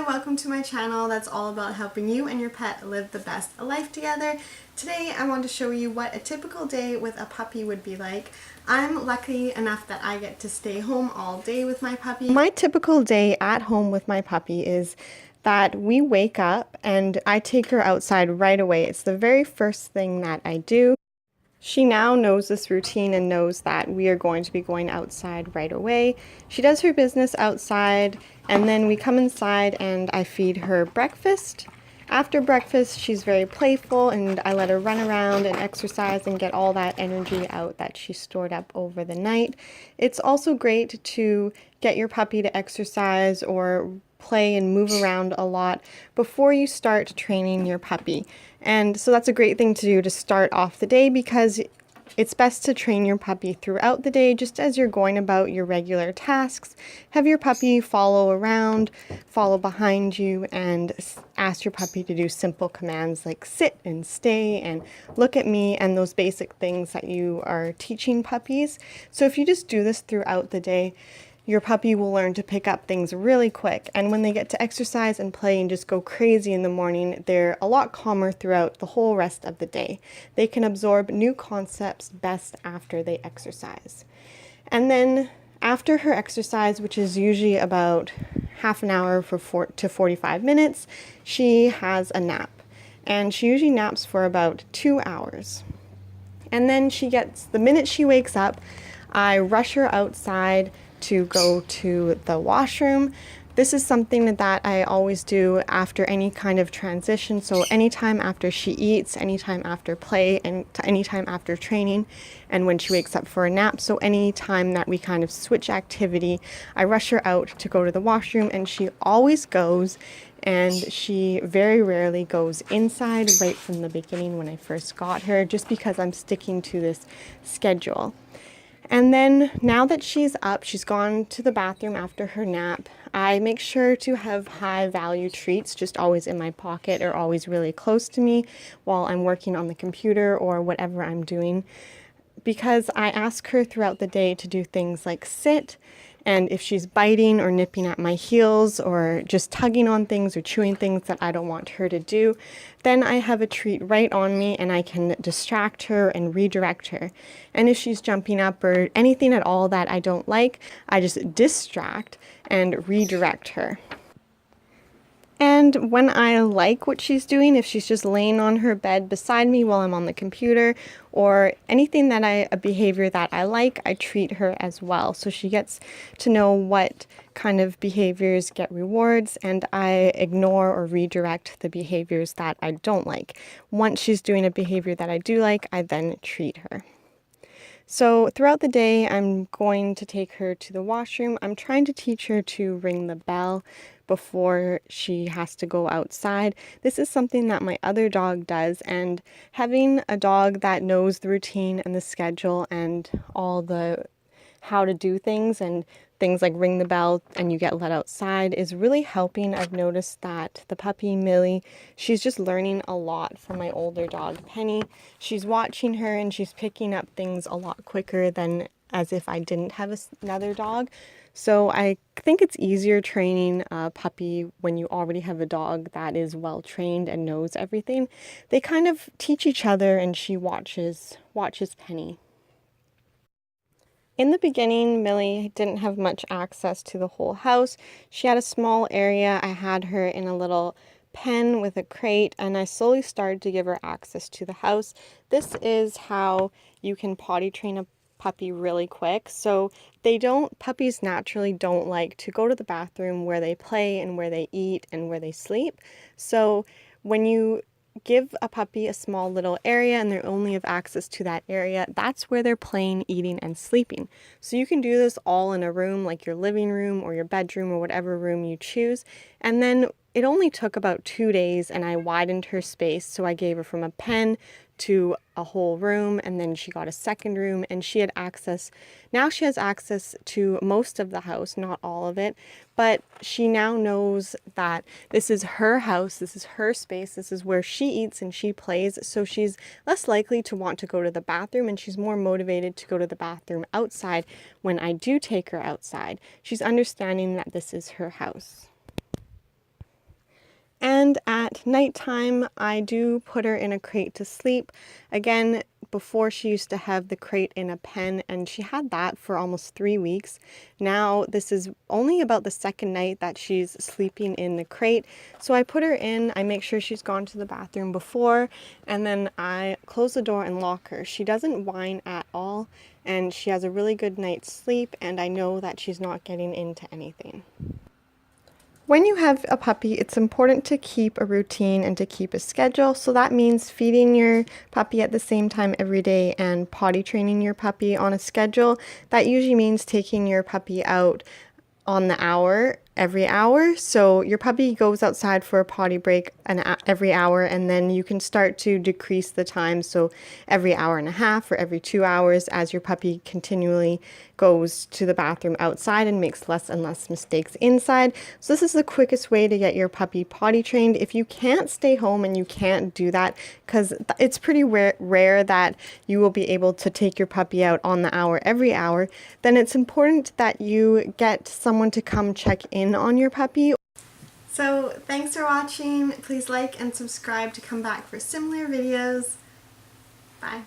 welcome to my channel that's all about helping you and your pet live the best life together. Today I want to show you what a typical day with a puppy would be like. I'm lucky enough that I get to stay home all day with my puppy. My typical day at home with my puppy is that we wake up and I take her outside right away. It's the very first thing that I do. She now knows this routine and knows that we are going to be going outside right away. She does her business outside and then we come inside and I feed her breakfast. After breakfast, she's very playful and I let her run around and exercise and get all that energy out that she stored up over the night. It's also great to get your puppy to exercise or play and move around a lot before you start training your puppy. And so that's a great thing to do to start off the day, because it's best to train your puppy throughout the day just as you're going about your regular tasks. Have your puppy follow around, follow behind you, and ask your puppy to do simple commands like sit and stay and look at me, and those basic things that you are teaching puppies. So if you just do this throughout the day, your puppy will learn to pick up things really quick, and when they get to exercise and play and just go crazy in the morning, they're a lot calmer throughout the whole rest of the day. They can absorb new concepts best after they exercise. And then after her exercise, which is usually about half an hour to 45 minutes, she has a nap. And she usually naps for about 2 hours. And then the minute she wakes up, I rush her outside to go to the washroom. This is something that I always do after any kind of transition. So anytime after she eats, anytime after play, and anytime after training, and when she wakes up for a nap. So anytime that we kind of switch activity, I rush her out to go to the washroom, and she always goes, and she very rarely goes inside right from the beginning when I first got her, just because I'm sticking to this schedule. And then now that she's up, she's gone to the bathroom after her nap, I make sure to have high value treats just always in my pocket or always really close to me while I'm working on the computer or whatever I'm doing, because I ask her throughout the day to do things like sit, and if she's biting or nipping at my heels or just tugging on things or chewing things that I don't want her to do, then I have a treat right on me and I can distract her and redirect her. And if she's jumping up or anything at all that I don't like, I just distract and redirect her. And when I like what she's doing, if she's just laying on her bed beside me while I'm on the computer, or anything a behavior that I like, I treat her as well. So she gets to know what kind of behaviors get rewards, and I ignore or redirect the behaviors that I don't like. Once she's doing a behavior that I do like, I then treat her. So throughout the day, I'm going to take her to the washroom. I'm trying to teach her to ring the bell before she has to go outside. This is something that my other dog does, and having a dog that knows the routine and the schedule and all the how to do things and things like ring the bell and you get let outside is really helping. I've noticed that the puppy Millie, she's just learning a lot from my older dog Penny. She's watching her and she's picking up things a lot quicker than as if I didn't have another dog. So I think it's easier training a puppy when you already have a dog that is well trained and knows everything. They kind of teach each other, and she watches Penny. In the beginning, Millie didn't have much access to the whole house. She had a small area. I had her in a little pen with a crate, and I slowly started to give her access to the house. This is how you can potty train a puppy really quick. So puppies naturally don't like to go to the bathroom where they play and where they eat and where they sleep. So when you give a puppy a small little area and they only have access to that area, that's where they're playing, eating, and sleeping. So you can do this all in a room, like your living room or your bedroom or whatever room you choose. And then it only took about 2 days and I widened her space. So I gave her from a pen to a whole room, and then she got a second room, and she has access to most of the house, not all of it, but she now knows that this is her house, this is her space, this is where she eats and she plays, so she's less likely to want to go to the bathroom, and she's more motivated to go to the bathroom outside when I do take her outside. She's understanding that this is her house. And at nighttime, I do put her in a crate to sleep. Again, before she used to have the crate in a pen, and she had that for almost 3 weeks. Now this is only about the second night that she's sleeping in the crate. So I put her in, I make sure she's gone to the bathroom before, and then I close the door and lock her. She doesn't whine at all, and she has a really good night's sleep, and I know that she's not getting into anything. When you have a puppy, it's important to keep a routine and to keep a schedule. So that means feeding your puppy at the same time every day and potty training your puppy on a schedule. That usually means taking your puppy out on the hour every hour. So your puppy goes outside for a potty break every hour, and then you can start to decrease the time. So every hour and a half or every 2 hours, as your puppy continually goes to the bathroom outside and makes less and less mistakes inside. So this is the quickest way to get your puppy potty trained. If you can't stay home and you can't do that, because it's pretty rare that you will be able to take your puppy out on the hour every hour, then it's important that you get someone to come check in on your puppy. So thanks for watching. Please like and subscribe to come back for similar videos. Bye.